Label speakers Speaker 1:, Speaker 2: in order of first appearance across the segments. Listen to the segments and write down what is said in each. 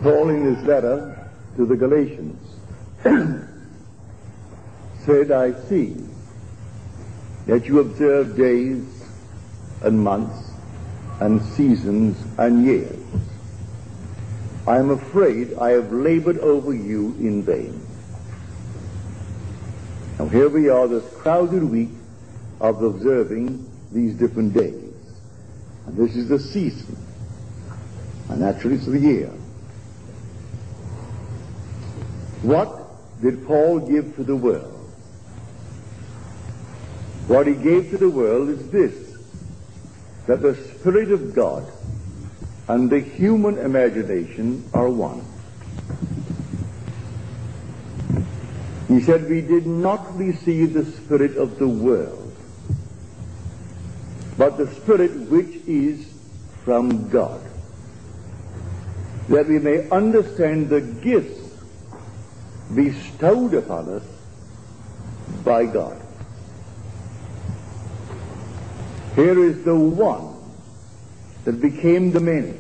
Speaker 1: Paul, in his letter to the Galatians, said, I see that you observe days and months and seasons and years. I am afraid I have labored over you in vain. Now here we are, this crowded week of observing these different days. And this is the season. And actually it's the year. What did Paul give to the world? What he gave to the world is this, that the Spirit of God and the human imagination are one. He said, we did not receive the spirit of the world, but the Spirit which is from God, that we may understand the gifts bestowed upon us by God. Here is the one that became the many,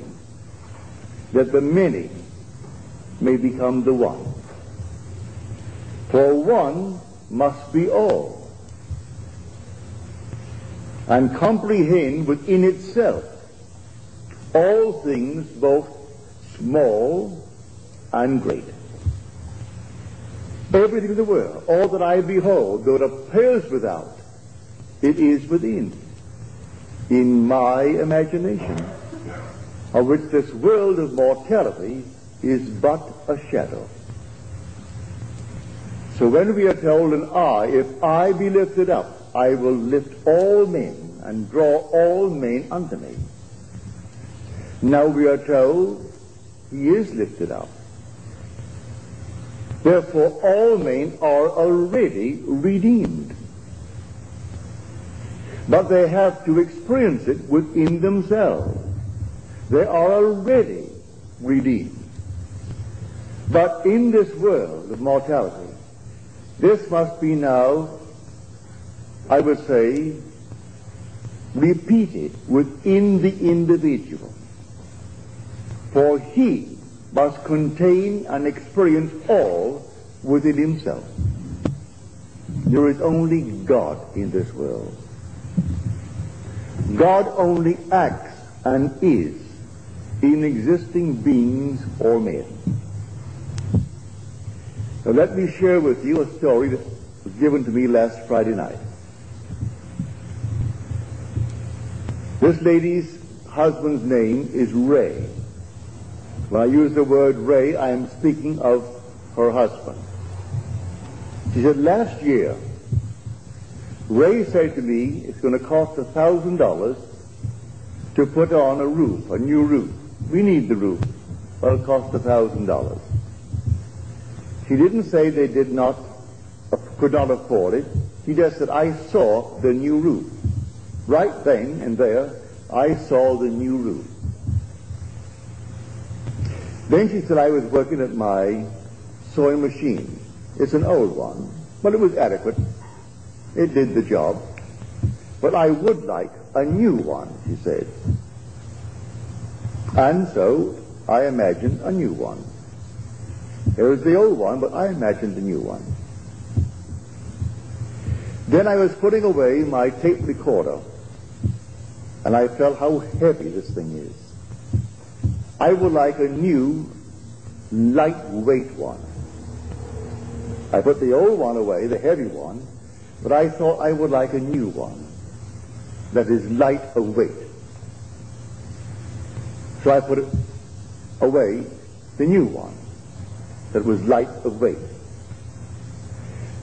Speaker 1: that the many may become the one. For one must be all, and comprehend within itself all things, both small and great. Everything in the world, all that I behold, though it appears without, it is within, in my imagination, of which this world of mortality is but a shadow. So when we are told, if I be lifted up, I will lift all men and draw all men unto me. Now we are told he is lifted up. Therefore all men are already redeemed. But they have to experience it within themselves. They are already redeemed. But in this world of mortality, this must be now, I would say, repeated within the individual. For he must contain and experience all within himself. There is only God in this world. God only acts and is in existing beings or men. Now let me share with you a story that was given to me last Friday night. This lady's husband's name is Ray. When I use the word Ray, I am speaking of her husband. She said, last year, Ray said to me, it's going to cost $1,000 to put on a roof, a new roof. We need the roof. Well, it'll cost $1,000. She didn't say they could not afford it. She just said, I saw the new roof. Right then and there, I saw the new roof. Then she said, I was working at my sewing machine. It's an old one, but it was adequate. It did the job. But I would like a new one, she said. And so I imagined a new one. There was the old one, but I imagined the new one. Then I was putting away my tape recorder, and I felt how heavy this thing is. I would like a new, lightweight one. I put the old one away, the heavy one, but I thought I would like a new one that is light of weight. So I put it away, the new one that was light of weight.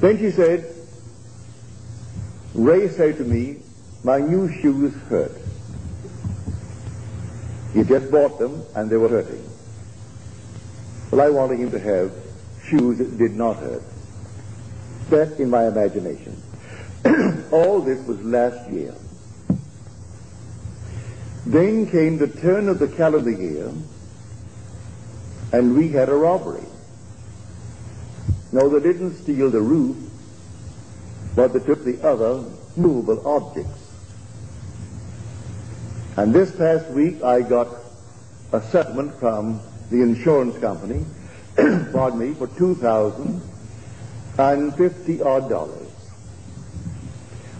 Speaker 1: Then she said, Ray said to me, my new shoes hurt. He just bought them and they were hurting. Well, I wanted him to have shoes that did not hurt. That in my imagination. All this was last year. Then came the turn of the calendar year, and we had a robbery. No, they didn't steal the roof, but they took the other movable objects. And this past week I got a settlement from the insurance company, pardon me, for $2,050 odd.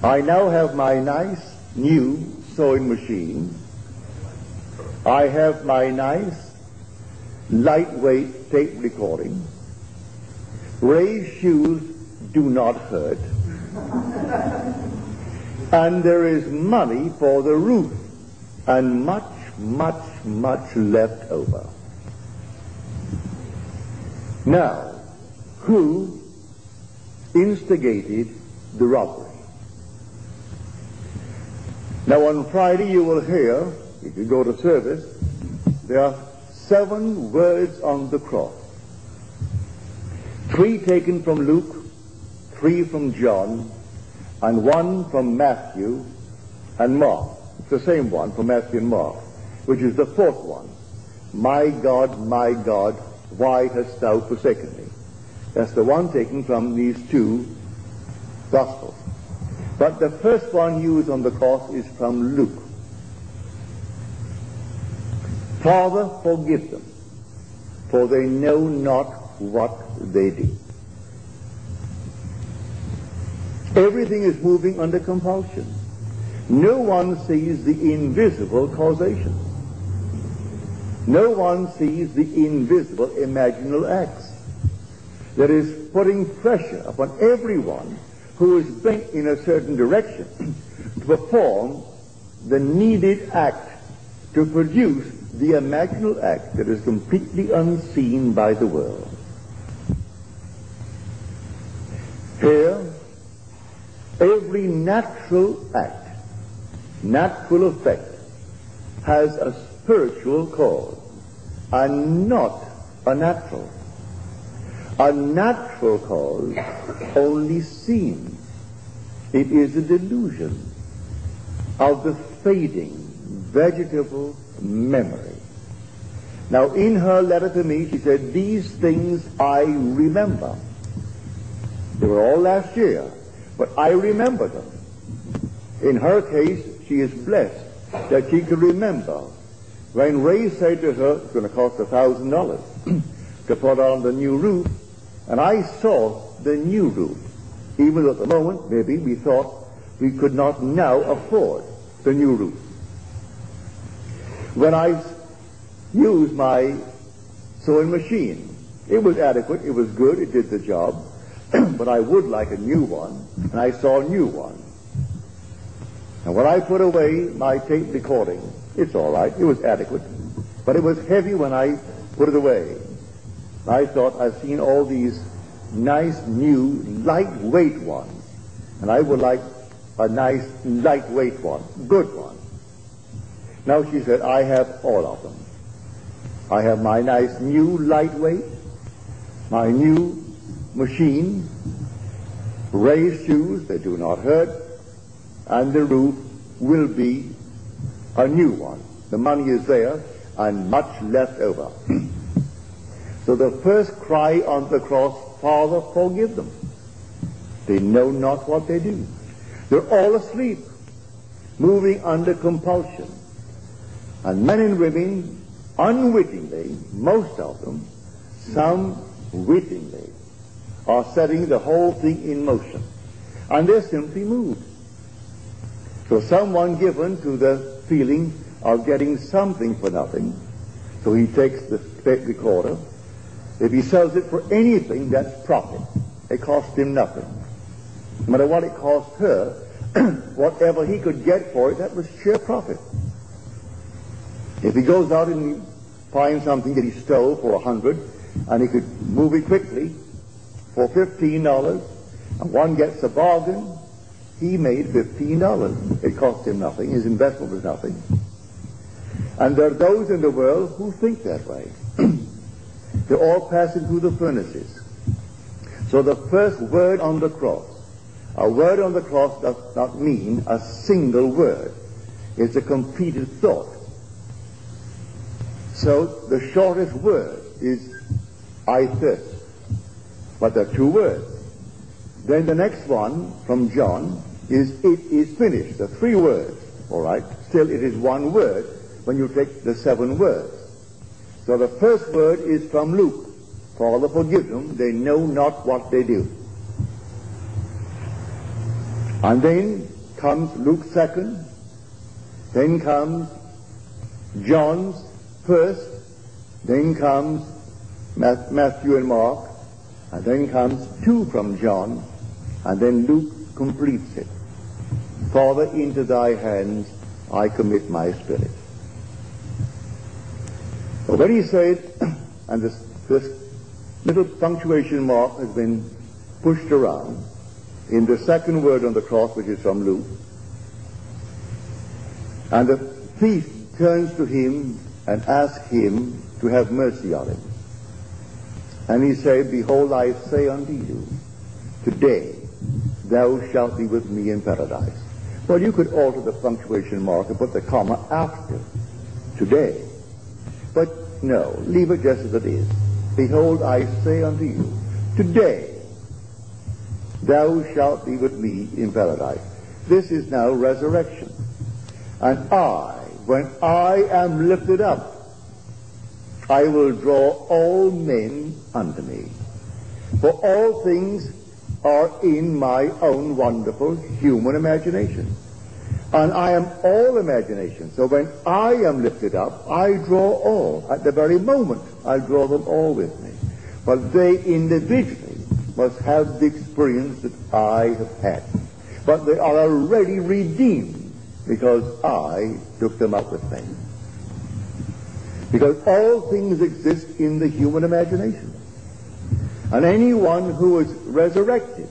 Speaker 1: I now have my nice new sewing machine. I have my nice lightweight tape recording. Ray's shoes do not hurt. And there is money for the roof and much, much, much left over. Now, who instigated the robbery? Now, on Friday you will hear, if you go to service, there are 7 words on the cross. 3 taken from Luke, 3 from John, and 1 from Matthew and Mark. It's the same one from Matthew and Mark, which is the 4th one. My God, why hast thou forsaken me? That's the one taken from these 2 Gospels. But the first one used on the cross is from Luke. Father, forgive them, for they know not what they do. Everything is moving under compulsion. No one sees the invisible causation. No one sees the invisible imaginal acts that is putting pressure upon everyone who is bent in a certain direction to perform the needed act to produce the imaginal act that is completely unseen by the world. Here, every natural act, natural effect, has a spiritual cause and not a natural. A natural cause only seen. It is a delusion of the fading vegetable memory. Now, in her letter to me, she said, these things I remember. They were all last year, but I remember them. In her case, she is blessed that she could remember when Ray said to her, it's going to cost $1,000 to put on the new roof, and I saw the new roof, even though at the moment, maybe we thought we could not now afford the new roof. When I used my sewing machine, it was adequate, it was good, it did the job, but I would like a new one, and I saw a new one. And when I put away my tape recording, it's all right, it was adequate, but it was heavy when I put it away. I thought, I've seen all these nice new lightweight ones, and I would like a nice lightweight one, good one. Now she said, I have all of them. I have my nice new lightweight, my new machine, Ray's shoes, they do not hurt, and the roof will be a new one. The money is there, and much left over. So the first cry on the cross, Father, forgive them. They know not what they do. They're all asleep, moving under compulsion. And men and women, unwittingly, most of them, some wittingly, are setting the whole thing in motion. And they're simply moved. So someone given to the feeling of getting something for nothing, so he takes the tape recorder. If he sells it for anything, that's profit. It costs him nothing. No matter what it cost her, whatever he could get for it, that was sheer profit. If he goes out and finds something that he stole for $100, and he could move it quickly for $15, and one gets a bargain, he made $15. It cost him nothing. His investment was nothing. And there are those in the world who think that way. They're all passing through the furnaces. So the first word on the cross, a word on the cross does not mean a single word. It's a completed thought. So the shortest word is, I thirst. But there are 2 words. Then the next one from John is, it is finished. There are 3 words. All right? Still, it is 1 word when you take the 7 words. So the first word is from Luke. Father, forgive them, they know not what they do. And then comes Luke's second, then comes John's first, then comes Matthew and Mark, and then comes two from John, and then Luke completes it. Father, into thy hands I commit my spirit. So when he said, and this little punctuation mark has been pushed around in the second word on the cross, which is from Luke, and the thief turns to him and asks him to have mercy on him. And he said, behold, I say unto you, today thou shalt be with me in paradise. Well, you could alter the punctuation mark and put the comma after today. But no, leave it just as it is. Behold, I say unto you, today thou shalt be with me in paradise. This is now resurrection. And when I am lifted up, I will draw all men unto me. For all things are in my own wonderful human imagination. And I am all imagination. So when I am lifted up, I draw all. At the very moment, I draw them all with me. But they individually must have the experience that I have had. But they are already redeemed because I took them up with me. Because all things exist in the human imagination. And anyone who is resurrected,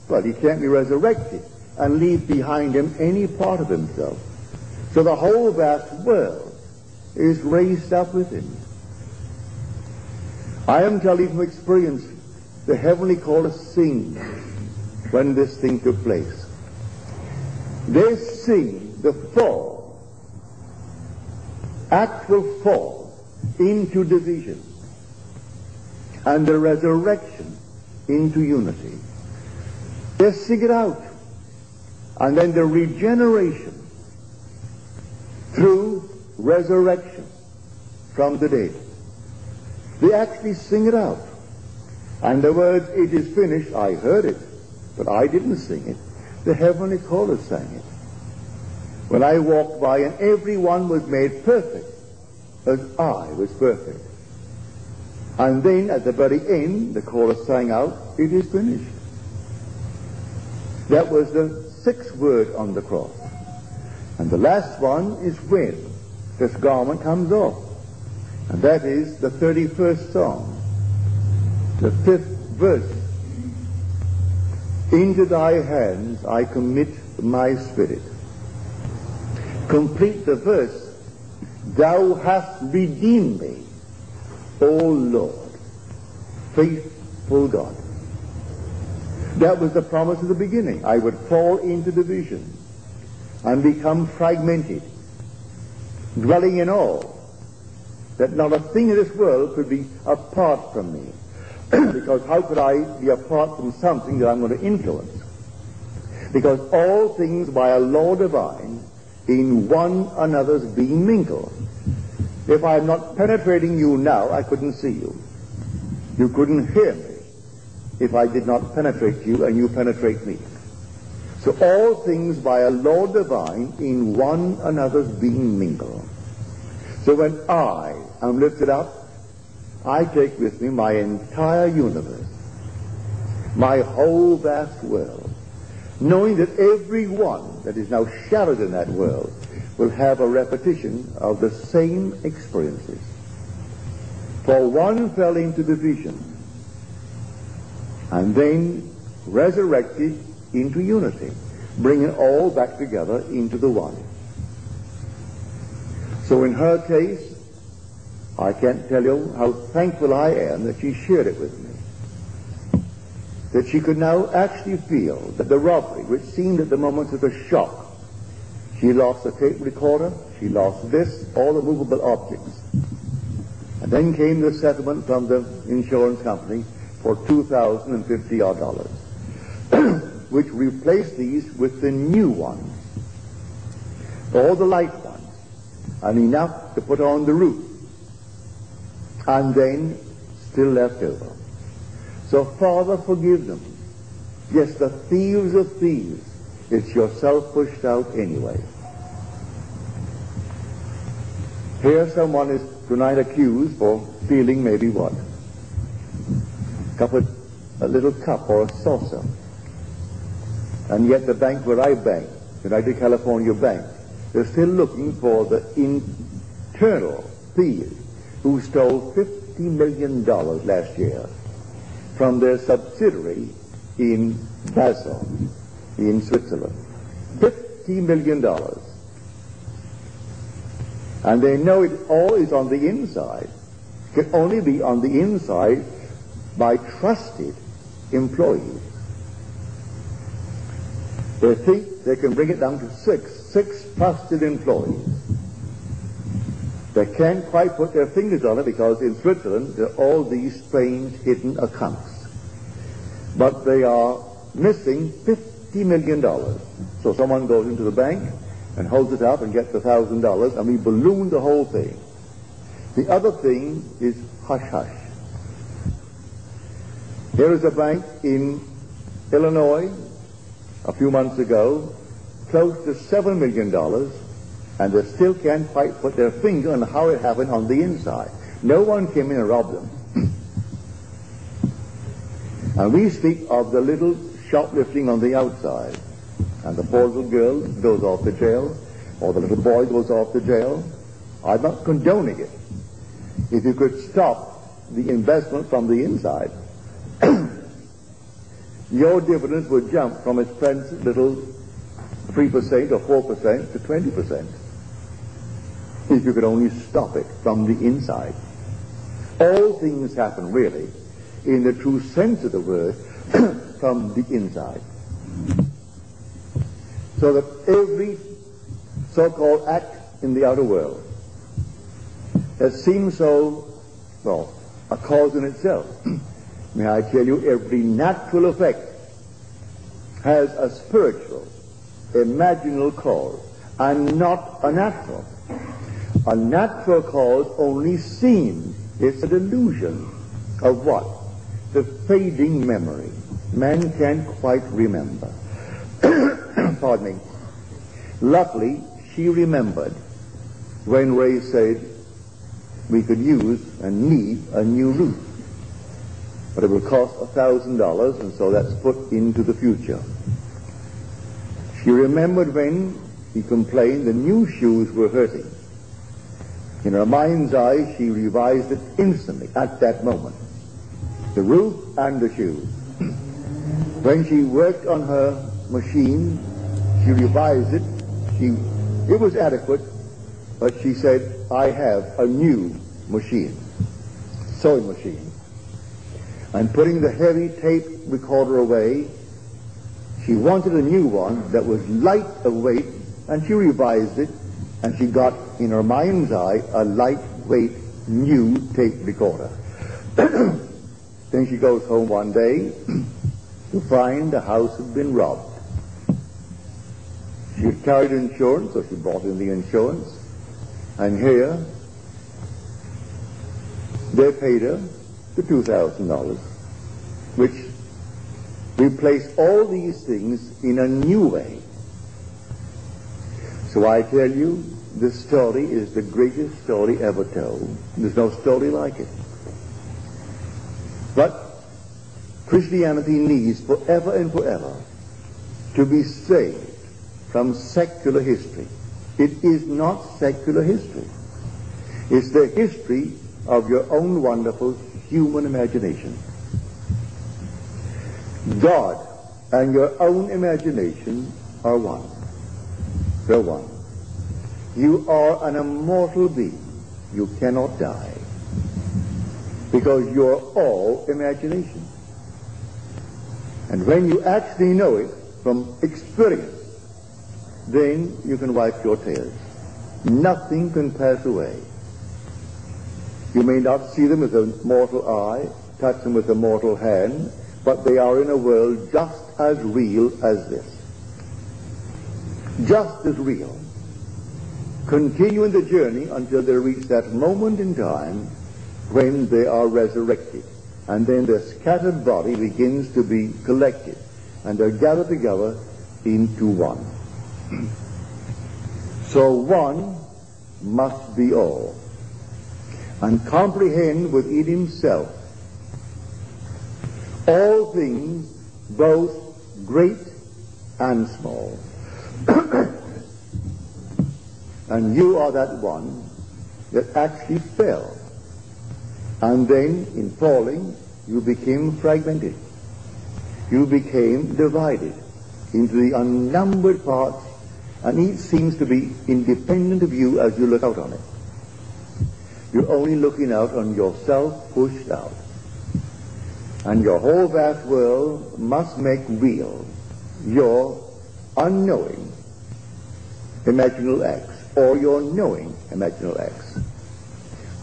Speaker 1: well, he can't be resurrected and leave behind him any part of himself. So the whole vast world is raised up with him. I am telling you from experience, the heavenly chorus sing when this thing took place. They sing the fall, actual fall into division, and the resurrection into unity. They sing it out. And then the regeneration through resurrection from the dead. They actually sing it out. And the words, it is finished, I heard it, but I didn't sing it. The heavenly chorus sang it. When I walked by and everyone was made perfect as I was perfect. And then at the very end, the chorus sang out, it is finished. That was the sixth word on the cross. And the last one is when this garment comes off. And that is the 31st Psalm, the 5th verse. Into thy hands I commit my spirit. Complete the verse. Thou hast redeemed me, O Lord, faithful God. That was the promise of the beginning. I would fall into division and become fragmented, dwelling in all, that not a thing in this world could be apart from me. Because how could I be apart from something that I'm going to influence? Because all things by a law divine in one another's being mingled. If I'm not penetrating you now, I couldn't see you. You couldn't hear me if I did not penetrate you and you penetrate me. So all things by a law divine in one another's being mingled. So when I am lifted up, I take with me my entire universe, my whole vast world, knowing that every one that is now shadowed in that world will have a repetition of the same experiences. For one fell into division, and then resurrected into unity, bringing all back together into the one. So in her case, I can't tell you how thankful I am that she shared it with me. That she could now actually feel that the robbery, which seemed at the moment of a shock, she lost the tape recorder, she lost this, all the movable objects. And then came the settlement from the insurance company for $2,050 odd, which replaced these with the new ones, all the light ones, and enough to put on the roof. and then still left over. So, Father, forgive them. Yes, the thieves of thieves. It's yourself pushed out anyway. Here someone is tonight accused for stealing maybe what? A little cup or a saucer. And yet the bank where I bank, United California Bank, they're still looking for the internal thieves who stole $50 million last year from their subsidiary in Basel, in Switzerland. $50 million. And they know it all is on the inside. It can only be on the inside by trusted employees. They think they can bring it down to six trusted employees. They can't quite put their fingers on it because in Switzerland there are all these strange hidden accounts. But they are missing $50 million. So someone goes into the bank and holds it up and gets $1,000, and we balloon the whole thing. The other thing is hush-hush. There is a bank in Illinois a few months ago, close to $7 million, and they still can't quite put their finger on how it happened on the inside. No one came in and robbed them. And we speak of the little shoplifting on the outside, and the poor little girl goes off to jail, or the little boy goes off to jail. I'm not condoning it. If you could stop the investment from the inside, your dividends would jump from its present little 3% or 4% to 20%. If you could only stop it from the inside. All things happen, really, in the true sense of the word, from the inside. So that every so-called act in the outer world that seems so, well, a cause in itself. May I tell you, every natural effect has a spiritual, imaginal cause, and not a natural. A natural cause only seems, it's a delusion of what? The fading memory. Man can't quite remember. Pardon me. Luckily, she remembered when Ray said we could use and need a new roof. But it will cost $1,000, and so that's put into the future. She remembered when he complained the new shoes were hurting. In her mind's eye, she revised it instantly, at that moment. The roof and the shoes. When she worked on her machine, she revised it. It was adequate, but she said, I have a new machine, sewing machine. And putting the heavy tape recorder away, she wanted a new one that was light of weight, and she revised it, and she got, in her mind's eye, a lightweight new tape recorder. Then she goes home one day to find the house had been robbed. She had carried insurance, so she brought in the insurance, and here they paid her the $2,000, which replaced all these things in a new way. So I tell you, this story is the greatest story ever told. There's no story like it. But Christianity needs forever and forever to be saved from secular history. It is not secular history. It's the history of your own wonderful human imagination. God and your own imagination are one. They're one. You are an immortal being. You cannot die. Because you're all imagination. And when you actually know it from experience, then you can wipe your tears. Nothing can pass away. You may not see them with a mortal eye, touch them with a mortal hand, but they are in a world just as real as this. Just as real. Continuing the journey until they reach that moment in time when they are resurrected. And then the scattered body begins to be collected, and they're gathered together into one. So one must be all, and comprehend within himself all things, both great and small. And you are that one that actually fell. And then, in falling, you became fragmented. You became divided into the unnumbered parts, and each seems to be independent of you as you look out on it. You're only looking out on yourself pushed out. And your whole vast world must make real your unknowing imaginal acts, or your knowing imaginal acts.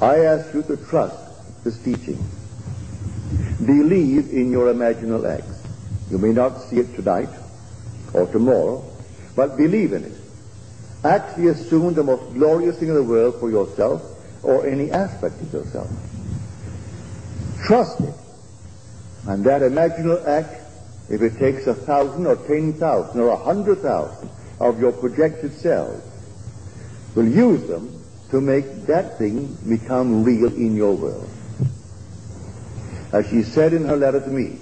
Speaker 1: I ask you to trust this teaching. Believe in your imaginal acts. You may not see it tonight or tomorrow, but believe in it. Actually assume the most glorious thing in the world for yourself or any aspect of yourself. Trust it. And that imaginal act, if it takes 1,000 or 10,000 or 100,000 of your projected selves, will use them to make that thing become real in your world. As she said in her letter to me,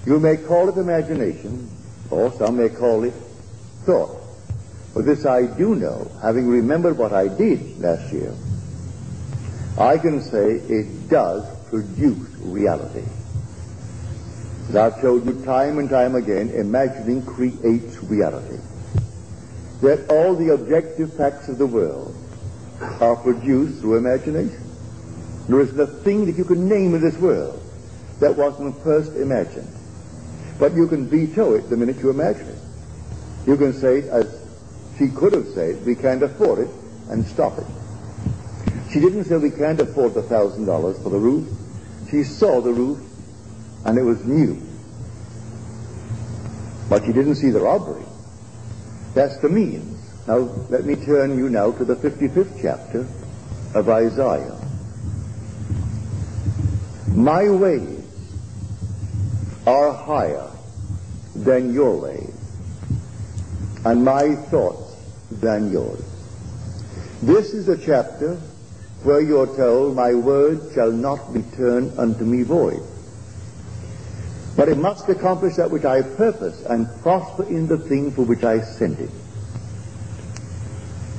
Speaker 1: you may call it imagination, or some may call it thought. But this I do know, having remembered what I did last year, I can say it does produce reality. As I've told you time and time again, imagining creates reality. That all the objective facts of the world are produced through imagination. There isn't a thing that you can name in this world that wasn't first imagined. But you can veto it the minute you imagine it. You can say, as she could have said, we can't afford it, and stop it. She didn't say we can't afford the $1,000 for the roof. She saw the roof, and it was new. But she didn't see the robbery. That's the means. Now, let me turn you now to the 55th chapter of Isaiah. My ways are higher than your ways, and my thoughts than yours. This is a chapter where you're told, my word shall not return unto me void, but it must accomplish that which I purpose and prosper in the thing for which I sent it.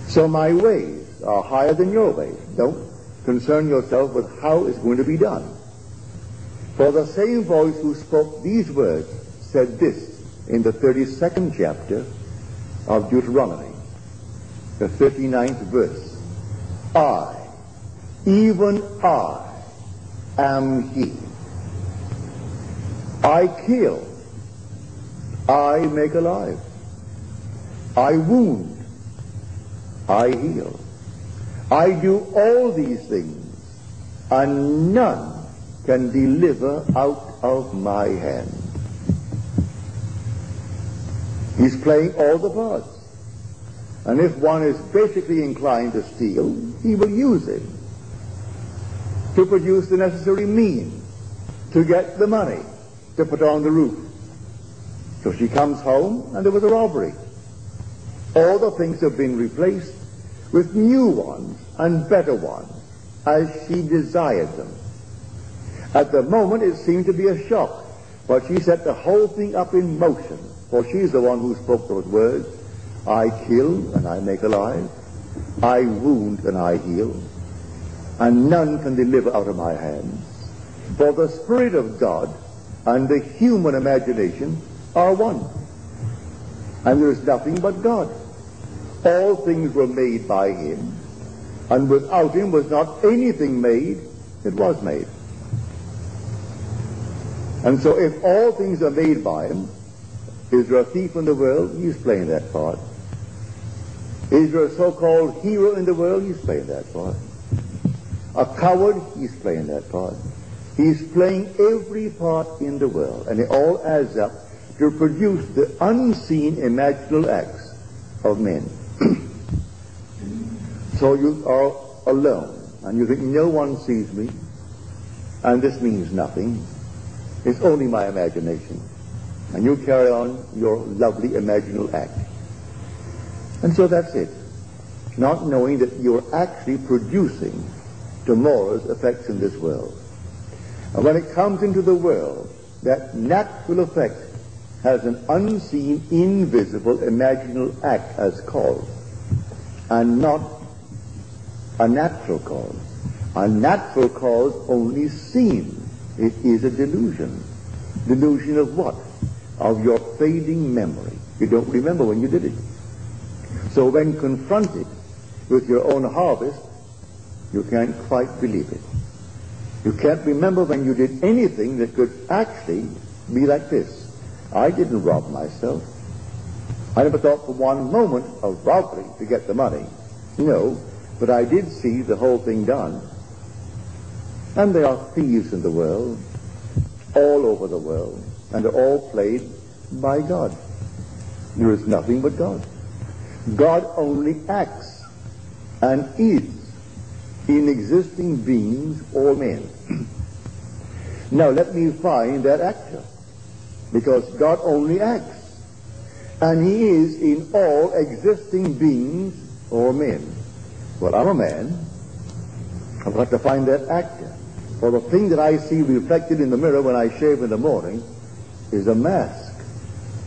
Speaker 1: So my ways are higher than your ways. Don't concern yourself with how it's going to be done. For the same voice who spoke these words said this in the 32nd chapter of Deuteronomy, the 39th verse. I, even I, am He. I kill, I make alive. I wound, I heal. I do all these things, and none can deliver out of my hand. He's playing all the parts. And if one is basically inclined to steal, he will use it to produce the necessary means to get the money to put on the roof. So she comes home and there was a robbery. All the things have been replaced with new ones and better ones as she desired them. At the moment it seemed to be a shock, but she set the whole thing up in motion, for she's the one who spoke those words. I kill and I make alive. I wound and I heal. And none can deliver out of my hands. For the Spirit of God and the human imagination are one. And there is nothing but God. All things were made by Him, and without Him was not anything made that was made. And so if all things are made by Him, is there a thief in the world? He's playing that part. Is there a so-called hero in the world? He's playing that part. A coward? He's playing that part. He's playing every part in the world, and it all adds up to produce the unseen imaginal acts of men. So you are alone, and you think no one sees me, and this means nothing. It's only my imagination. And you carry on your lovely imaginal act. And so that's it. Not knowing that you're actually producing tomorrow's effects in this world. And when it comes into the world, that natural effect has an unseen, invisible, imaginal act as cause, and not a natural cause. A natural cause only seen. It is a delusion. Delusion of what? Of your fading memory. You don't remember when you did it. So when confronted with your own harvest, you can't quite believe it. You can't remember when you did anything that could actually be like this. I didn't rob myself. I never thought for one moment of robbery to get the money. No, but I did see the whole thing done. And there are thieves in the world, all over the world, and they're all played by God. There is nothing but God. God only acts and is in existing beings or men. Now let me find that actor, because God only acts, and he is in all existing beings or men. Well, I'm a man. I've got to find that actor. For the thing that I see reflected in the mirror when I shave in the morning is a mask.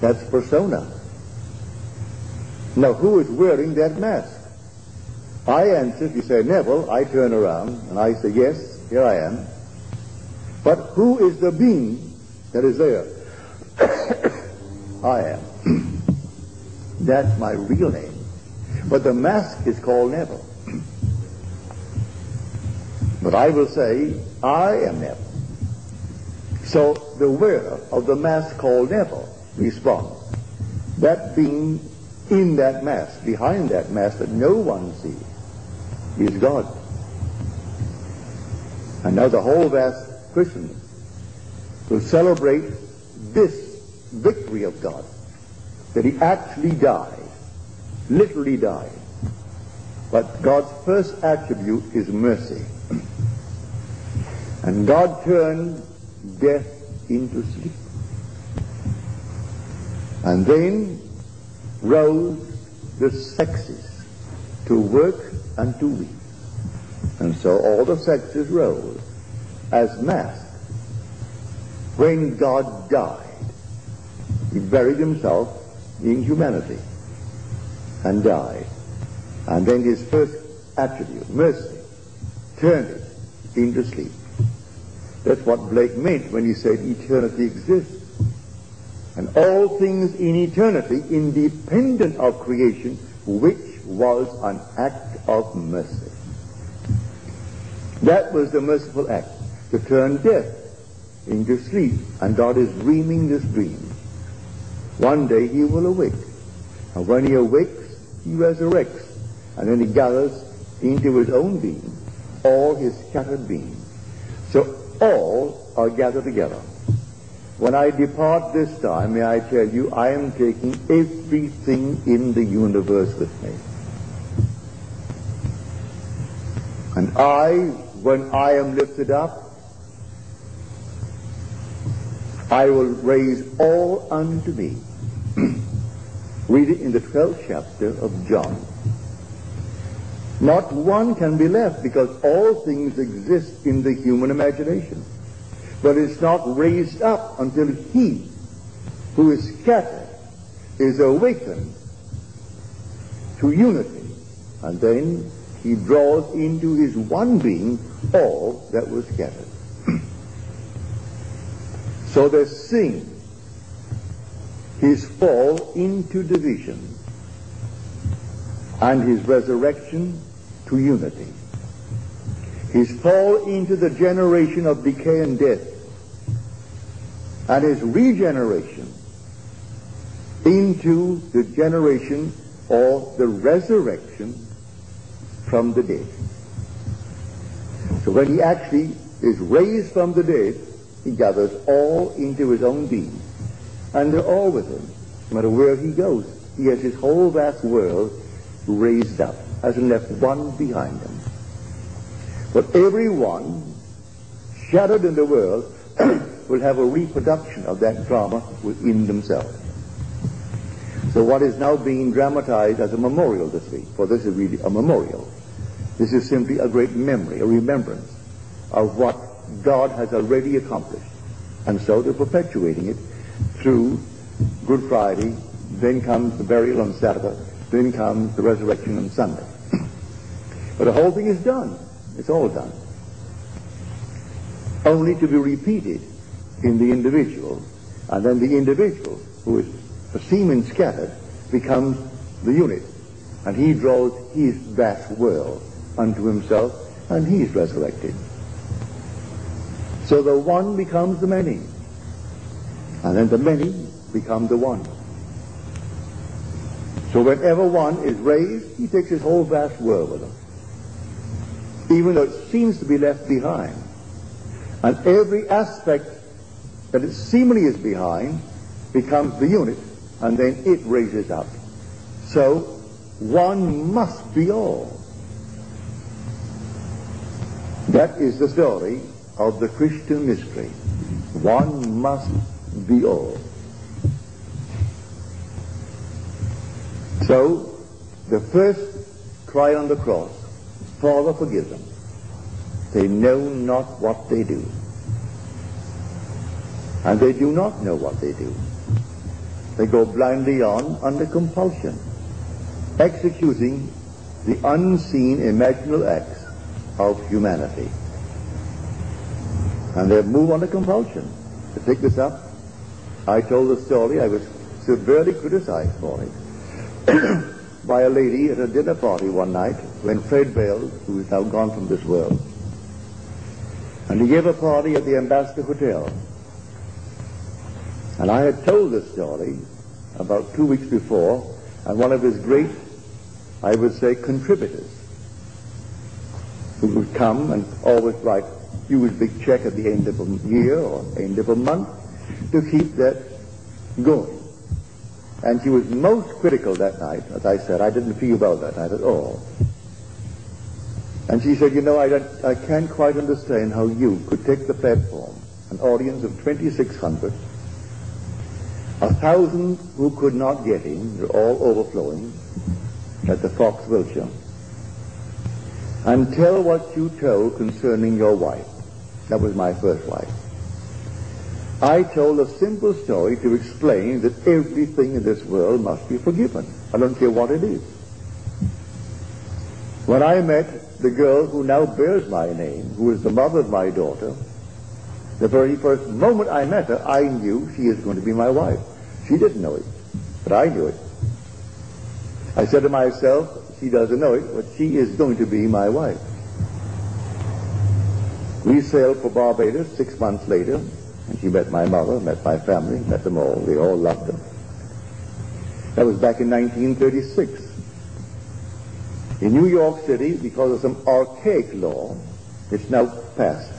Speaker 1: That's persona. Now, who is wearing that mask? I answer, if you say, Neville, I turn around and I say, yes, here I am. But who is the being that is there? I am. That's my real name. But the mask is called Neville. But I will say, I am Neville. So the wearer of the mask called Neville responds. That being in that mask, behind that mask that no one sees, is God. And now the whole vast Christendom will celebrate this victory of God, that he actually died, literally died. But God's first attribute is mercy. And God turned death into sleep. And then rose the sexes to work and to weep. And so all the sexes rose as masks. When God died, he buried himself in humanity and died. And then his first attribute, mercy, turned it into sleep. That's what Blake meant when he said eternity exists. And all things in eternity independent of creation, which was an act of mercy. That was the merciful act, to turn death into sleep. And God is dreaming this dream. One day he will awake. And when he awakes, he resurrects. And then he gathers into his own being all his scattered beings. So all are gathered together. When I depart this time, may I tell you, I am taking everything in the universe with me. And when I am lifted up, I will raise all unto me. Read it in the 12th chapter of John. Not one can be left, because all things exist in the human imagination. But it's not raised up until he who is scattered is awakened to unity. And then he draws into his one being all that was scattered. So they sing his fall into division and his resurrection to unity. His fall into the generation of decay and death, and his regeneration into the generation or the resurrection from the dead. So when he actually is raised from the dead, he gathers all into his own being, and they're all with him. No matter where he goes, he has his whole vast world raised up, hasn't left one behind him. But everyone shattered in the world will have a reproduction of that drama within themselves. So what is now being dramatized as a memorial this week, for this is really a memorial. This is simply a great memory, a remembrance of what God has already accomplished. And so they're perpetuating it through Good Friday, then comes the burial on Saturday, then comes the resurrection on Sunday. But the whole thing is done. It's all done. Only to be repeated in the individual, and then the individual, who is a semen scattered, becomes the unit, and he draws his vast world unto himself, and he is resurrected. So the one becomes the many, and then the many become the one. So whenever one is raised, he takes his whole vast world with him, even though it seems to be left behind. And every aspect that it seemingly is behind becomes the unit, and then it raises up. So one must be all. That is the story of the Christian mystery. One must be all. So the first cry on the cross, Father, forgive them. They know not what they do. And they do not know what they do. They go blindly on under compulsion, executing the unseen imaginal acts of humanity. And they move under compulsion. To pick this up, I told the story. I was severely criticized for it by a lady at a dinner party one night when Fred Bales, who is now gone from this world, and he gave a party at the Ambassador Hotel. And I had told this story about 2 weeks before, and one of his great, I would say, contributors, who would come and always write a huge big check at the end of a year or end of a month to keep that going. And she was most critical that night. As I said, I didn't feel well that night at all. And she said, you know, I can't quite understand how you could take the platform, an audience of 2,600, 1,000 who could not get in, they're all overflowing, at the Fox Wilshire, and tell what you told concerning your wife. That was my first wife. I told a simple story to explain that everything in this world must be forgiven. I don't care what it is. When I met the girl who now bears my name, who is the mother of my daughter, the very first moment I met her, I knew she is going to be my wife. She didn't know it, but I knew it. I said to myself, she doesn't know it, but she is going to be my wife. We sailed for Barbados 6 months later, and she met my mother, met my family, met them all. They all loved her. That was back in 1936. In New York City, because of some archaic law, it's now passed.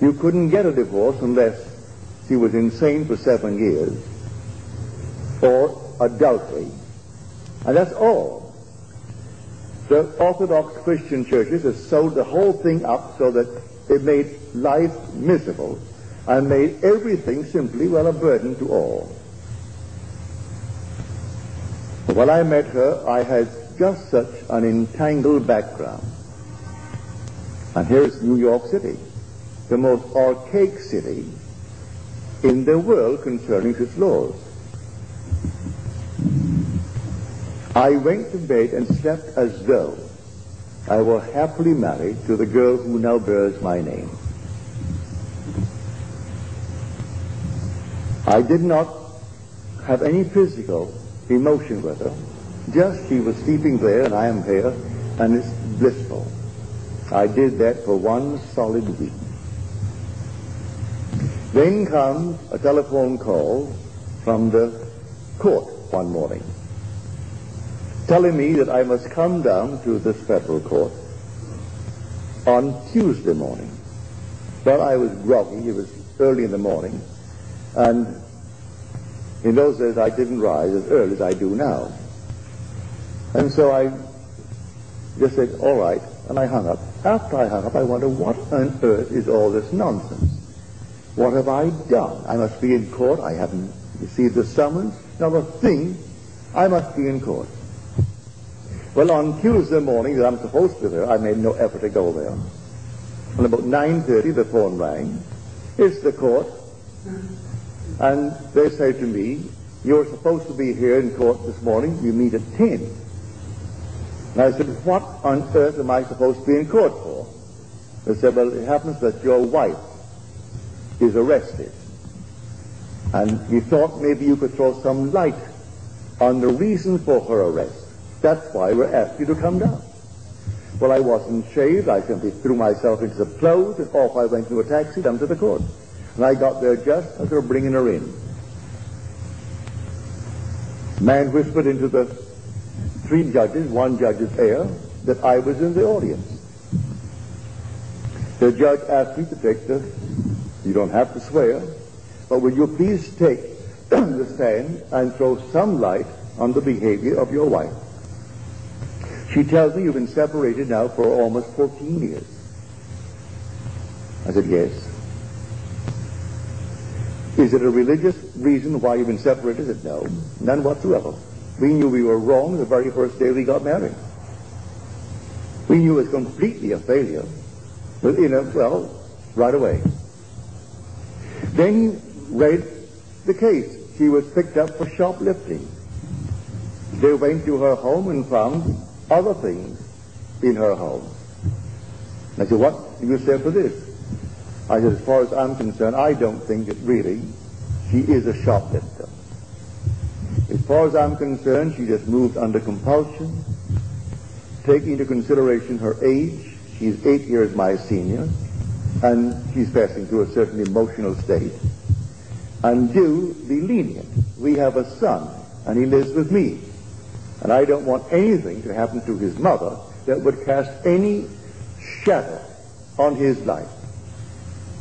Speaker 1: You couldn't get a divorce unless she was insane for 7 years, or adultery, and that's all. The Orthodox Christian churches have sewed the whole thing up so that it made life miserable and made everything simply, well, a burden to all. But when I met her, I had just such an entangled background. And here's New York City, the most archaic city in the world concerning its laws. I went to bed and slept as though I were happily married to the girl who now bears my name. I did not have any physical emotion with her. Just she was sleeping there and I am here, and it's blissful. I did that for 1 solid week. Then comes a telephone call from the court one morning, telling me that I must come down to this federal court on Tuesday morning. Well, I was groggy. It was early in the morning, and in those days I didn't rise as early as I do now. And so I just said, all right, and I hung up. After I hung up, I wondered, what on earth is all this nonsense? What have I done? I must be in court. I haven't received the summons. Not a thing. I must be in court. Well, on Tuesday morning that I'm supposed to be there, I made no effort to go there. And about 9:30, the phone rang. It's the court. And they say to me, you're supposed to be here in court this morning. You meet at 10. And I said, what on earth am I supposed to be in court for? They said, well, it happens that your wife is arrested. And we thought maybe you could throw some light on the reason for her arrest. That's why we're asking you to come down. Well, I wasn't shaved. I simply threw myself into the clothes, and off I went to a taxi down to the court. And I got there just as they were bringing her in. Man whispered into the three judges, one judge's ear, that I was in the audience. The judge asked me to take you don't have to swear, but will you please take the stand and throw some light on the behavior of your wife? She tells me you've been separated now for almost 14 years. I said, yes. Is it a religious reason why you've been separated? I said, no, none whatsoever. We knew we were wrong the very first day we got married. We knew it was completely a failure. Right away. Then he read the case. She was picked up for shoplifting. They went to her home and found other things in her home. I said, what do you say for this? I said, as far as I'm concerned, I don't think that really she is a shoplifter. As far as I'm concerned, she just moved under compulsion, taking into consideration her age. She's 8 years my senior, and she's passing through a certain emotional state. And do be lenient. We have a son, and he lives with me. And I don't want anything to happen to his mother that would cast any shadow on his life.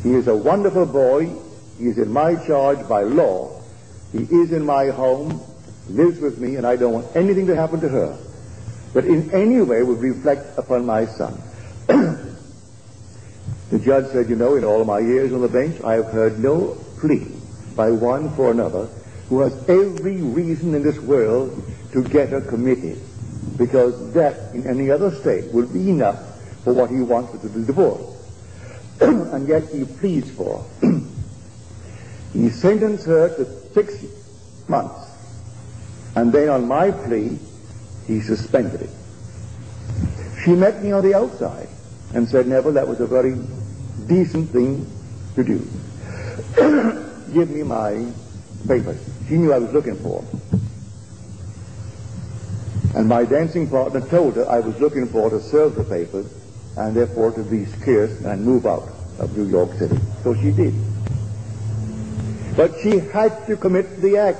Speaker 1: He is a wonderful boy. He is in my charge by law. He is in my home, lives with me, and I don't want anything to happen to her that in any way would reflect upon my son. The judge said, in all my years on the bench, I have heard no plea by one for another who has every reason in this world to get her committed, because that in any other state would be enough for what he wanted to divorce. And yet he pleads for her. He sentenced her to 6 months, and then on my plea he suspended it. She met me on the outside and said, Neville, that was a very decent thing to do. Give me my papers. She knew I was looking for them. And my dancing partner told her I was looking for her to serve the papers and therefore to be scarce and move out of New York City. So she did. But she had to commit the act,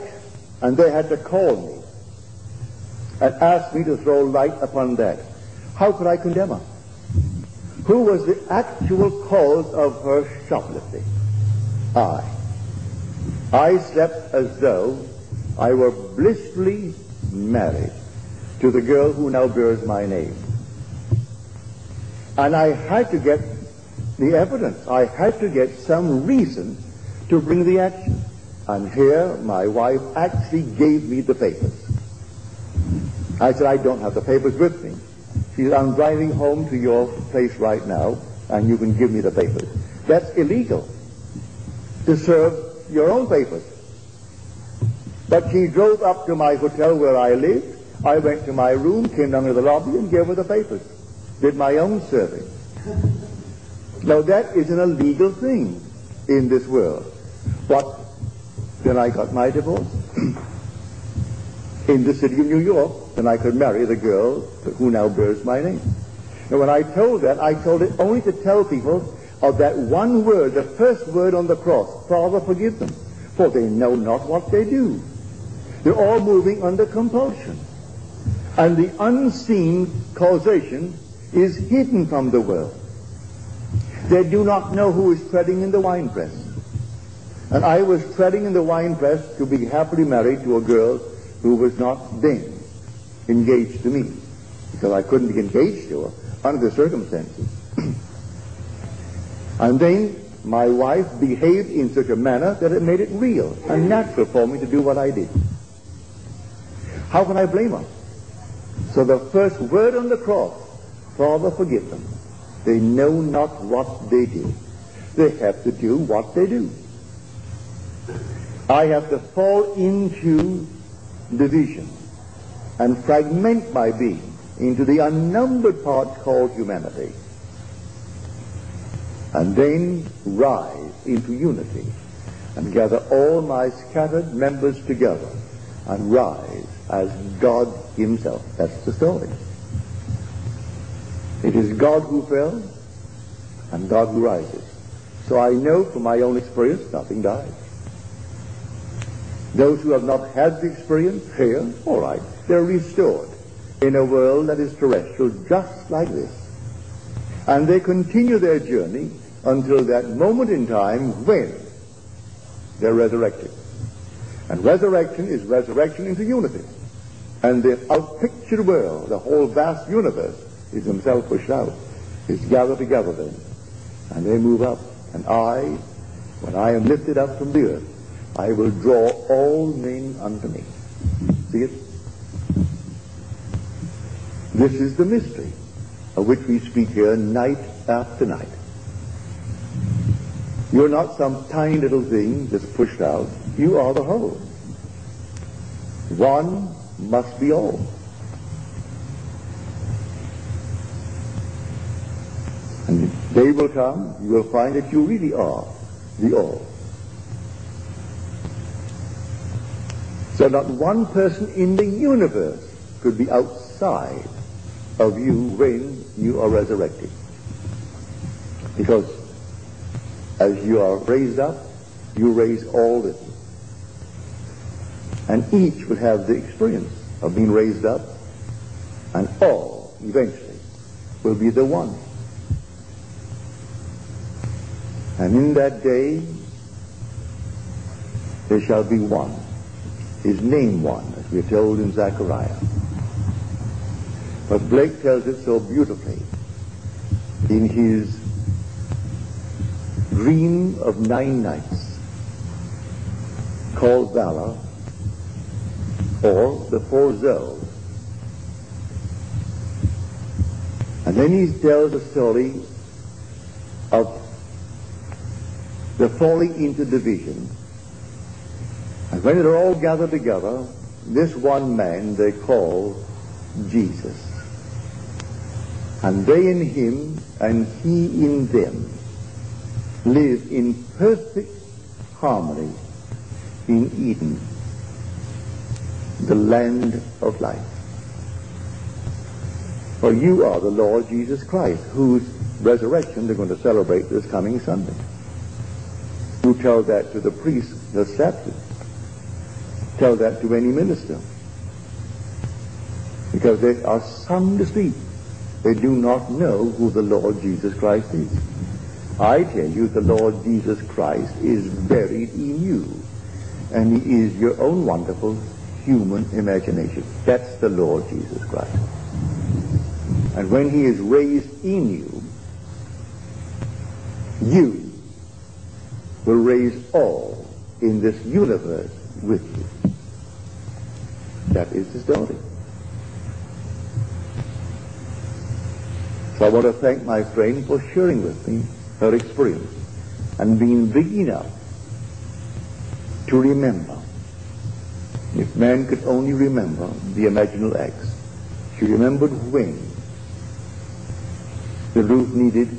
Speaker 1: and they had to call me and ask me to throw light upon that. How could I condemn her? Who was the actual cause of her shoplifting? I slept as though I were blissfully married to the girl who now bears my name. And I had to get the evidence. I had to get some reason to bring the action. And here my wife actually gave me the papers. I said, I don't have the papers with me. She said, I'm driving home to your place right now, and you can give me the papers. That's illegal, to serve your own papers. But she drove up to my hotel where I lived. I went to my room, came down to the lobby, and gave her the papers. Did my own serving. Now that is an illegal thing in this world. But then I got my divorce in the city of New York, and I could marry the girl who now bears my name. And when I told that, I told it only to tell people of that one word, the first word on the cross, Father, forgive them, for they know not what they do. They're all moving under compulsion. And the unseen causation is hidden from the world. They do not know who is treading in the winepress. And I was treading in the winepress to be happily married to a girl who was not then engaged to me, because I couldn't be engaged to her under the circumstances. And then my wife behaved in such a manner that it made it real and natural for me to do what I did. How can I blame her? So the first word on the cross, Father, forgive them. They know not what they do. They have to do what they do. I have to fall into division and fragment my being into the unnumbered parts called humanity, and then rise into unity and gather all my scattered members together and rise as God himself. That's the story. It is God who fell and God who rises. So I know from my own experience nothing dies. Those who have not had the experience here, all right, they're restored in a world that is terrestrial just like this. And they continue their journey until that moment in time when they're resurrected. And resurrection is resurrection into unity. And the outpictured world, the whole vast universe, is himself pushed out, is gathered together then. And they move up. And I, when I am lifted up from the earth, I will draw all men unto me. See it? This is the mystery of which we speak here night after night. You're not some tiny little thing that's pushed out. You are the whole. One must be all. And the day will come, you will find that you really are the all. So not one person in the universe could be outside of you when you are resurrected. Because as you are raised up, you raise all living. And each will have the experience of being raised up, and all eventually will be the one. And in that day there shall be one. His name one, as we are told in Zechariah. But Blake tells it so beautifully in his dream of 9 nights, called Valor, or the 4 Zoes. And then he tells the story of the falling into division. And when they're all gathered together, this one man they call Jesus. And they in him and he in them live in perfect harmony in Eden, the land of life. For you are the Lord Jesus Christ, whose resurrection they're going to celebrate this coming Sunday. Who tell that to the priest, the Sabbath? Tell that to any minister. Because there are some deceit. They do not know who the Lord Jesus Christ is. I tell you, the Lord Jesus Christ is buried in you. And he is your own wonderful human imagination. That's the Lord Jesus Christ. And when he is raised in you, you will raise all in this universe with you. That is the story. So I want to thank my friend for sharing with me her experience and being big enough to remember. If man could only remember the imaginal acts. She remembered when the roof needed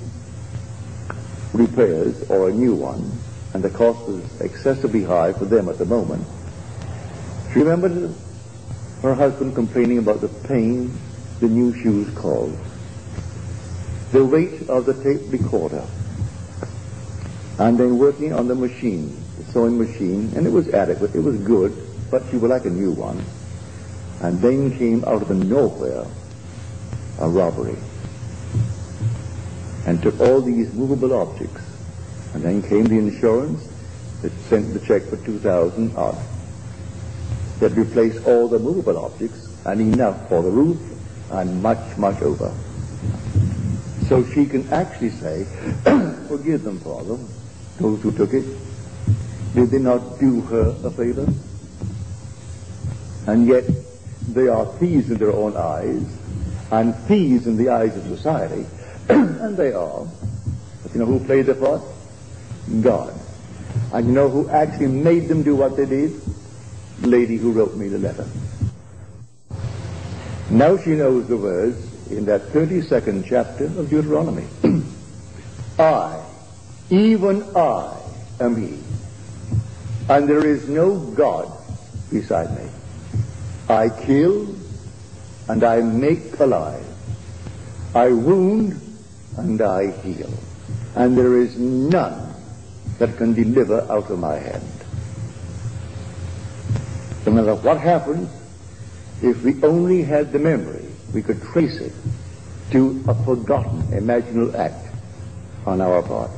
Speaker 1: repairs or a new one, and the cost was excessively high for them at the moment. She remembered her husband complaining about the pain the new shoes caused, the weight of the tape recorder, and then working on the machine, the sewing machine, and it was adequate, it was good, but she would like a new one. And then came out of the nowhere a robbery and took all these movable objects. And then came the insurance that sent the check for $2,000 odd that replaced all the movable objects and enough for the roof and much, much over. So she can actually say, forgive them, Father, those who took it. Did they not do her a favor? And yet they are thieves in their own eyes, and thieves in the eyes of society, and they are. But you know who played the part? God. And you know who actually made them do what they did? The lady who wrote me the letter. Now she knows the words in that 32nd chapter of Deuteronomy. I, even I, am he, and there is no God beside me. I kill, and I make alive. I wound, and I heal. And there is none that can deliver out of my hand. No matter what happens, if we only had the memory, we could trace it to a forgotten imaginal act on our part.